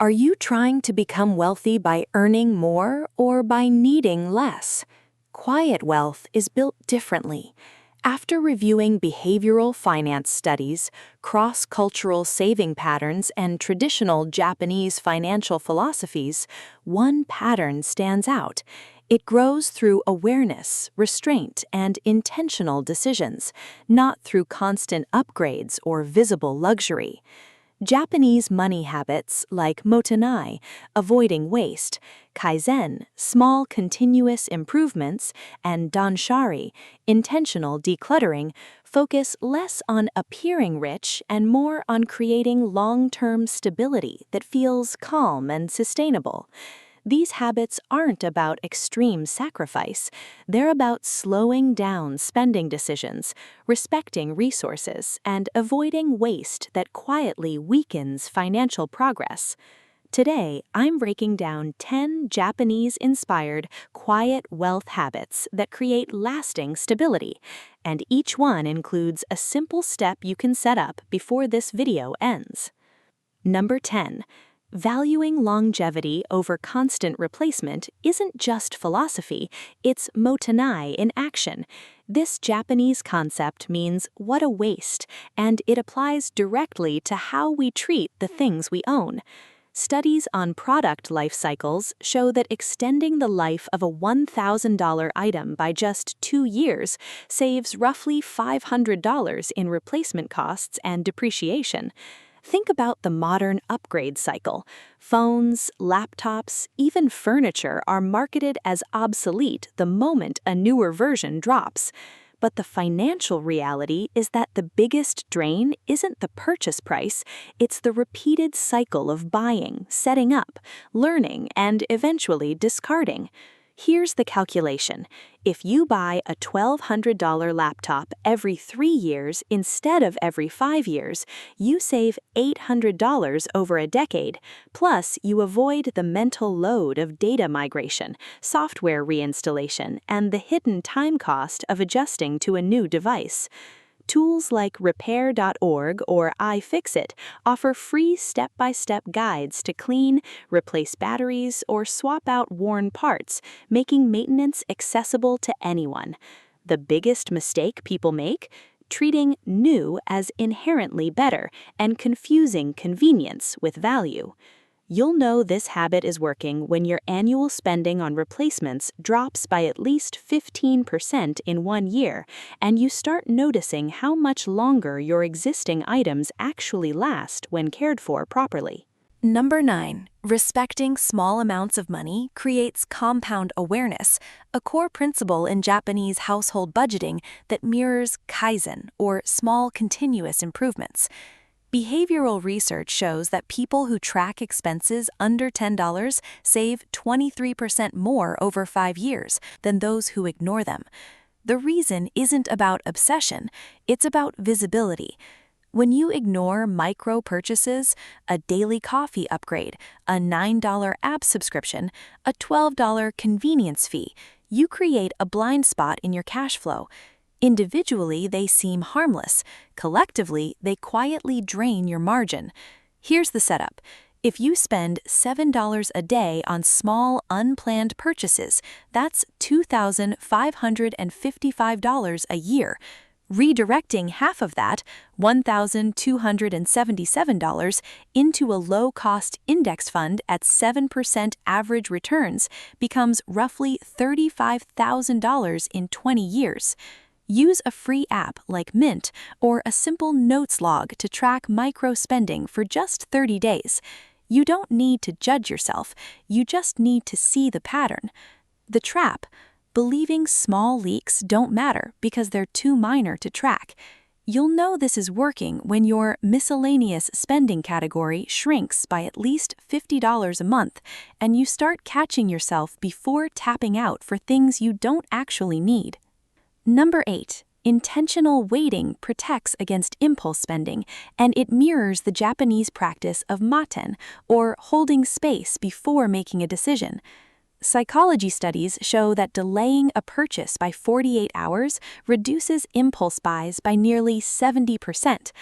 Are you trying to become wealthy by earning more or by needing less? Quiet wealth is built differently. After reviewing behavioral finance studies, cross-cultural saving patterns, and traditional Japanese financial philosophies, one pattern stands out. It grows through awareness, restraint, and intentional decisions, not through constant upgrades or visible luxury. Japanese money habits like Mottainai, avoiding waste, Kaizen, small continuous improvements, and Danshari, intentional decluttering, focus less on appearing rich and more on creating long-term stability that feels calm and sustainable. These habits aren't about extreme sacrifice. They're about slowing down spending decisions, respecting resources, and avoiding waste that quietly weakens financial progress. Today, I'm breaking down 10 Japanese-inspired quiet wealth habits that create lasting stability, and each one includes a simple step you can set up before this video ends. Number 10. Valuing longevity over constant replacement isn't just philosophy, it's Mottainai in action. This Japanese concept means what a waste, and it applies directly to how we treat the things we own. Studies on product life cycles show that extending the life of a $1,000 item by just 2 years saves roughly $500 in replacement costs and depreciation. Think about the modern upgrade cycle. Phones, laptops, even furniture are marketed as obsolete the moment a newer version drops. But the financial reality is that the biggest drain isn't the purchase price, it's the repeated cycle of buying, setting up, learning, and eventually discarding. Here's the calculation. If you buy a $1,200 laptop every 3 years instead of every 5 years, you save $800 over a decade. Plus, you avoid the mental load of data migration, software reinstallation, and the hidden time cost of adjusting to a new device. Tools like repair.org or iFixit offer free step-by-step guides to clean, replace batteries, or swap out worn parts, making maintenance accessible to anyone. The biggest mistake people make? Treating new as inherently better and confusing convenience with value. You'll know this habit is working when your annual spending on replacements drops by at least 15% in 1 year, and you start noticing how much longer your existing items actually last when cared for properly. Number 9. Respecting small amounts of money creates compound awareness, a core principle in Japanese household budgeting that mirrors Kaizen, or small continuous improvements. Behavioral research shows that people who track expenses under $10 save 23% more over 5 years than those who ignore them. The reason isn't about obsession, it's about visibility. When you ignore micro purchases, a daily coffee upgrade, a $9 app subscription, a $12 convenience fee, you create a blind spot in your cash flow. Individually, they seem harmless. Collectively, they quietly drain your margin. Here's the setup. If you spend $7 a day on small, unplanned purchases, that's $2,555 a year. Redirecting half of that, $1,277, into a low-cost index fund at 7% average returns becomes roughly $35,000 in 20 years. Use a free app like Mint or a simple notes log to track micro-spending for just 30 days. You don't need to judge yourself, you just need to see the pattern. The trap: believing small leaks don't matter because they're too minor to track. You'll know this is working when your miscellaneous spending category shrinks by at least $50 a month, and you start catching yourself before tapping out for things you don't actually need. Number 8. Intentional waiting protects against impulse spending, and it mirrors the Japanese practice of maten, or holding space before making a decision. Psychology studies show that delaying a purchase by 48 hours reduces impulse buys by nearly 70%.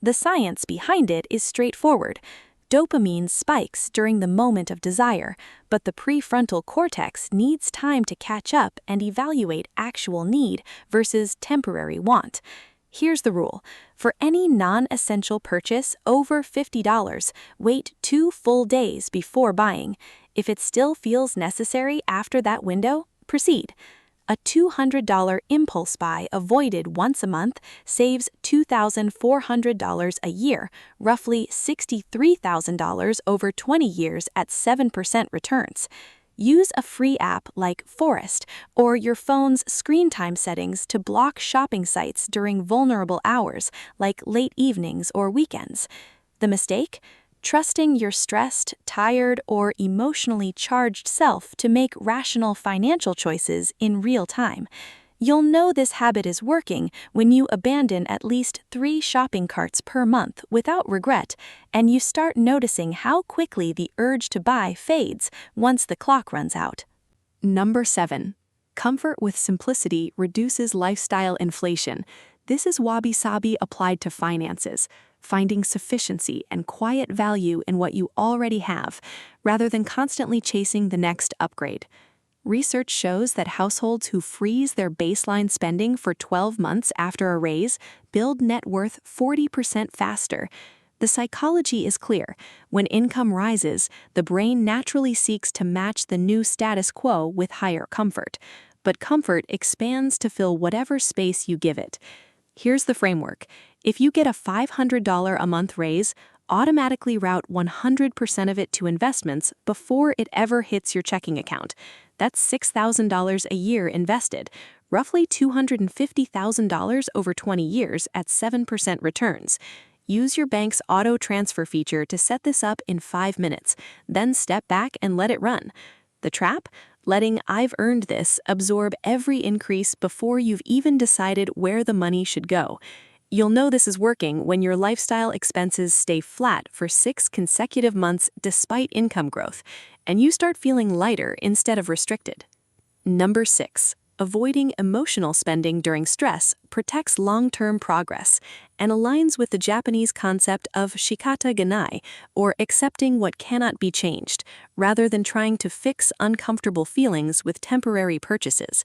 The science behind it is straightforward. Dopamine spikes during the moment of desire, but the prefrontal cortex needs time to catch up and evaluate actual need versus temporary want. Here's the rule. For any non-essential purchase over $50, wait 2 full days before buying. If it still feels necessary after that window, proceed. A $200 impulse buy avoided once a month saves $2,400 a year, roughly $63,000 over 20 years at 7% returns. Use a free app like Forest or your phone's screen time settings to block shopping sites during vulnerable hours like late evenings or weekends. The mistake? Trusting your stressed, tired, or emotionally charged self to make rational financial choices in real time. You'll know this habit is working when you abandon at least 3 shopping carts per month without regret, and you start noticing how quickly the urge to buy fades once the clock runs out. Number 7. Comfort with simplicity reduces lifestyle inflation. This is Wabi-Sabi applied to finances, finding sufficiency and quiet value in what you already have, rather than constantly chasing the next upgrade. Research shows that households who freeze their baseline spending for 12 months after a raise build net worth 40% faster. The psychology is clear. When income rises, the brain naturally seeks to match the new status quo with higher comfort. But comfort expands to fill whatever space you give it. Here's the framework. If you get a $500 a month raise, automatically route 100% of it to investments before it ever hits your checking account. That's $6,000 a year invested, roughly $250,000 over 20 years at 7% returns. Use your bank's auto transfer feature to set this up in 5 minutes, then step back and let it run. The trap? Letting "I've earned this" absorb every increase before you've even decided where the money should go. You'll know this is working when your lifestyle expenses stay flat for 6 consecutive months despite income growth, and you start feeling lighter instead of restricted. Number 6. Avoiding emotional spending during stress protects long-term progress and aligns with the Japanese concept of Shikata ganai, or accepting what cannot be changed, rather than trying to fix uncomfortable feelings with temporary purchases.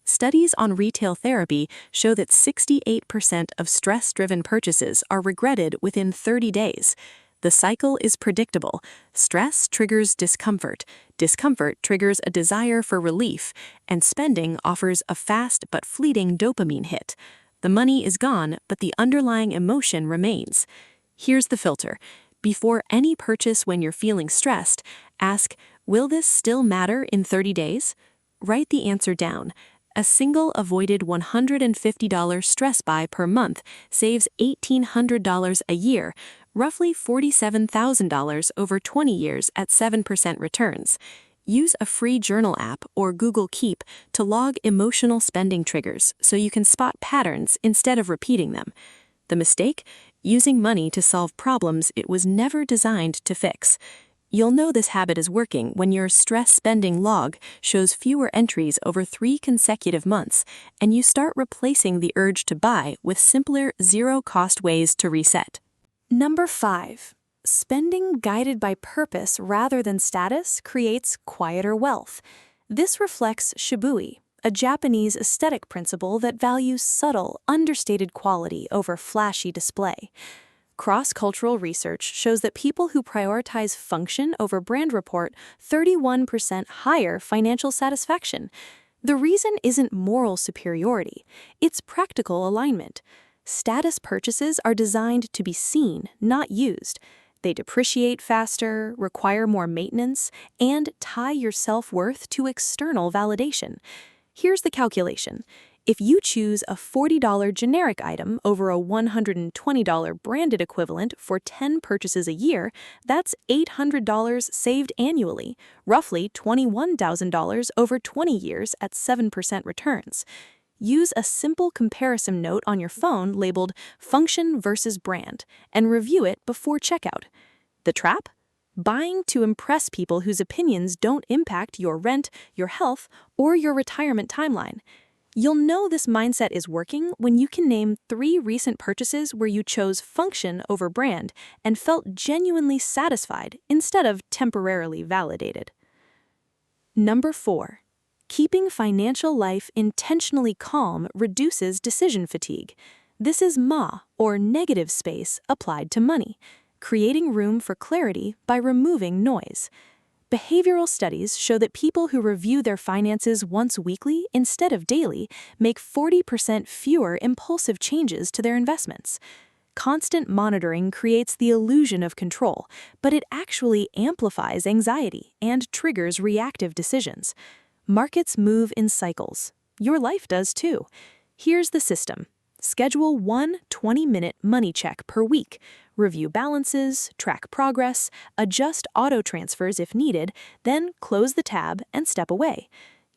Studies on retail therapy show that 68% of stress-driven purchases are regretted within 30 days. The cycle is predictable. Stress triggers discomfort. Discomfort triggers a desire for relief, and spending offers a fast but fleeting dopamine hit. The money is gone, but the underlying emotion remains. Here's the filter. Before any purchase when you're feeling stressed, ask, will this still matter in 30 days? Write the answer down. A single avoided $150 stress buy per month saves $1,800 a year, roughly $47,000 over 20 years at 7% returns. Use a free journal app or Google Keep to log emotional spending triggers so you can spot patterns instead of repeating them. The mistake? Using money to solve problems it was never designed to fix. You'll know this habit is working when your stress spending log shows fewer entries over 3 consecutive months, and you start replacing the urge to buy with simpler, zero-cost ways to reset. Number 5. Spending guided by purpose rather than status creates quieter wealth. This reflects Shibui, a Japanese aesthetic principle that values subtle, understated quality over flashy display. Cross-cultural research shows that people who prioritize function over brand report 31% higher financial satisfaction. The reason isn't moral superiority, it's practical alignment. Status purchases are designed to be seen, not used. They depreciate faster, require more maintenance, and tie your self-worth to external validation. Here's the calculation. If you choose a $40 generic item over a $120 branded equivalent for 10 purchases a year, that's $800 saved annually, roughly $21,000 over 20 years at 7% returns. Use a simple comparison note on your phone labeled Function versus Brand and review it before checkout. The trap? Buying to impress people whose opinions don't impact your rent, your health, or your retirement timeline. You'll know this mindset is working when you can name 3 recent purchases where you chose function over brand and felt genuinely satisfied instead of temporarily validated. Number 4. Keeping financial life intentionally calm reduces decision fatigue. This is or negative space applied to money, creating room for clarity by removing noise. Behavioral studies show that people who review their finances once weekly instead of daily make 40% fewer impulsive changes to their investments. Constant monitoring creates the illusion of control, but it actually amplifies anxiety and triggers reactive decisions. Markets move in cycles. Your life does too. Here's the system. Schedule one 20-minute money check per week. Review balances, track progress, adjust auto transfers if needed, then close the tab and step away.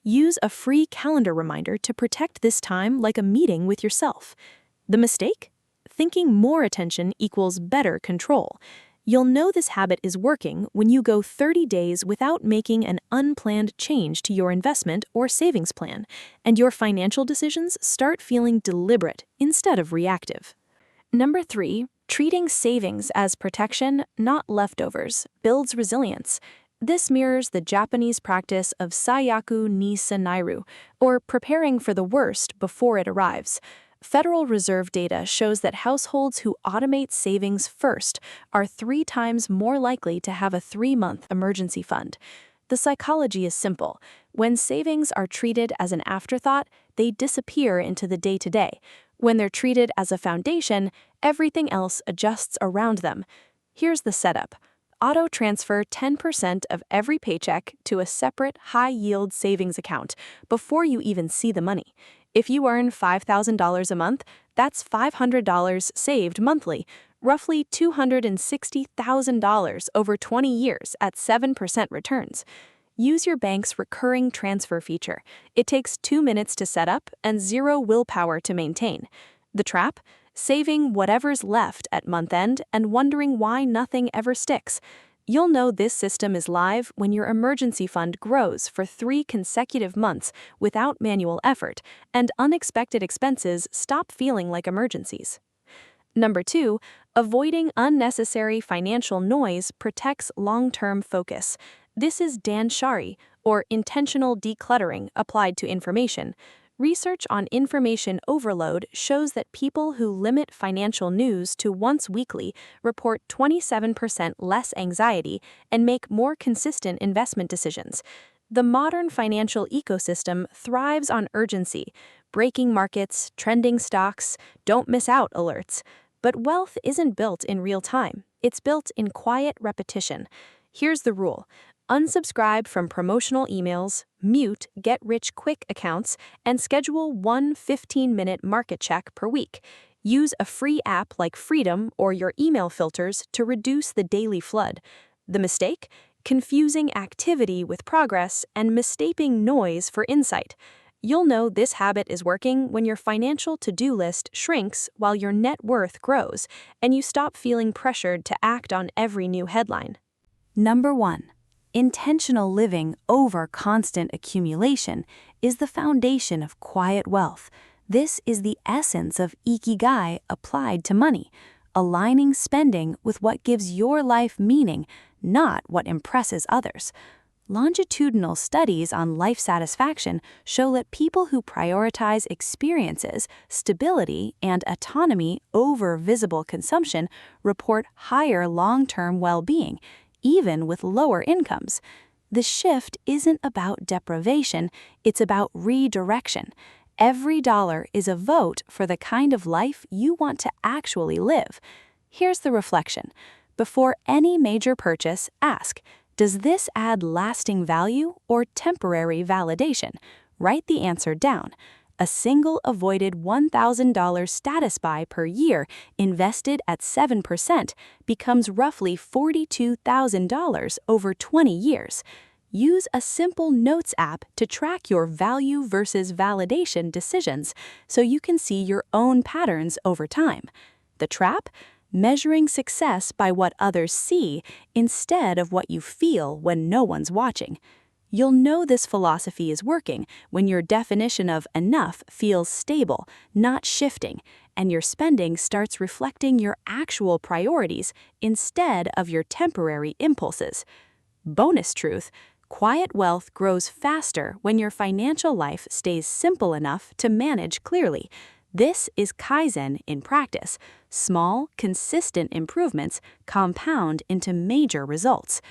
Use a free calendar reminder to protect this time like a meeting with yourself. The mistake? Thinking more attention equals better control. You'll know this habit is working when you go 30 days without making an unplanned change to your investment or savings plan, and your financial decisions start feeling deliberate instead of reactive. Number 3, treating savings as protection, not leftovers, builds resilience. This mirrors the Japanese practice of Saiyaku ni Sanairu, or preparing for the worst before it arrives. Federal Reserve data shows that households who automate savings first are 3 times more likely to have a 3-month emergency fund. The psychology is simple. When savings are treated as an afterthought, they disappear into the day-to-day. When they're treated as a foundation, everything else adjusts around them. Here's the setup. Auto-transfer 10% of every paycheck to a separate high-yield savings account before you even see the money. If you earn $5,000 a month, that's $500 saved monthly, roughly $260,000 over 20 years at 7% returns. Use your bank's recurring transfer feature. It takes 2 minutes to set up and 0 willpower to maintain. The trap? Saving whatever's left at month end and wondering why nothing ever sticks. You'll know this system is live when your emergency fund grows for 3 consecutive months without manual effort, and unexpected expenses stop feeling like emergencies. Number 2, avoiding unnecessary financial noise protects long-term focus. This is Danshari, or intentional decluttering applied to information. Research on information overload shows that people who limit financial news to once weekly report 27% less anxiety and make more consistent investment decisions. The modern financial ecosystem thrives on urgency, breaking markets, trending stocks, don't miss out alerts. But wealth isn't built in real time. It's built in quiet repetition. Here's the rule. Unsubscribe from promotional emails, mute get-rich-quick accounts, and schedule one 15-minute market check per week. Use a free app like Freedom or your email filters to reduce the daily flood. The mistake? Confusing activity with progress and mistaking noise for insight. You'll know this habit is working when your financial to-do list shrinks while your net worth grows, and you stop feeling pressured to act on every new headline. Number 1. Intentional living over constant accumulation is the foundation of quiet wealth. This is the essence of Ikigai applied to money, aligning spending with what gives your life meaning, not what impresses others. Longitudinal studies on life satisfaction show that people who prioritize experiences, stability, and autonomy over visible consumption report higher long-term well-being, even with lower incomes. The shift isn't about deprivation, it's about redirection. Every dollar is a vote for the kind of life you want to actually live. Here's the reflection. Before any major purchase, ask, does this add lasting value or temporary validation? Write the answer down. A single avoided $1,000 status buy per year invested at 7% becomes roughly $42,000 over 20 years. Use a simple notes app to track your value versus validation decisions so you can see your own patterns over time. The trap? Measuring success by what others see instead of what you feel when no one's watching. You'll know this philosophy is working when your definition of enough feels stable, not shifting, and your spending starts reflecting your actual priorities instead of your temporary impulses. Bonus truth: quiet wealth grows faster when your financial life stays simple enough to manage clearly. This is Kaizen in practice. Small, consistent improvements compound into major results.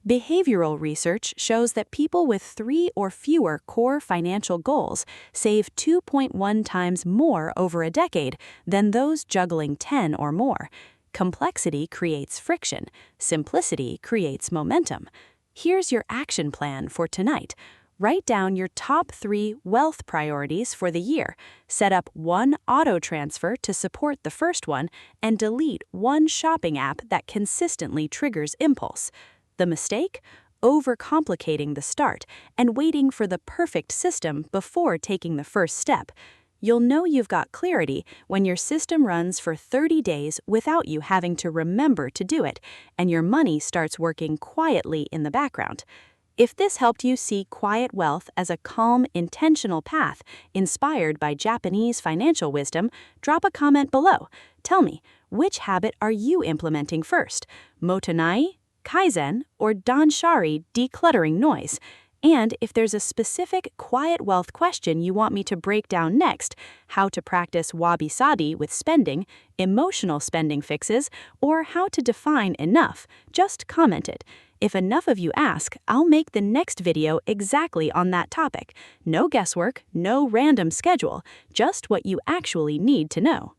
Behavioral research shows that people with 3 or fewer core financial goals save 2.1 times more over a decade than those juggling 10 or more. Complexity creates friction. Simplicity creates momentum. Here's your action plan for tonight. Write down your top 3 wealth priorities for the year. Set up one auto transfer to support the first one, and delete one shopping app that consistently triggers impulse. The mistake? Overcomplicating the start and waiting for the perfect system before taking the first step. You'll know you've got clarity when your system runs for 30 days without you having to remember to do it, and your money starts working quietly in the background. If this helped you see quiet wealth as a calm, intentional path inspired by Japanese financial wisdom, drop a comment below. Tell me, which habit are you implementing first? Mottainai, Kaizen, or Danshari decluttering noise? And if there's a specific quiet wealth question you want me to break down next, how to practice Wabi-Sabi with spending, emotional spending fixes, or how to define enough, just comment it. If enough of you ask, I'll make the next video exactly on that topic. No guesswork, no random schedule, just what you actually need to know.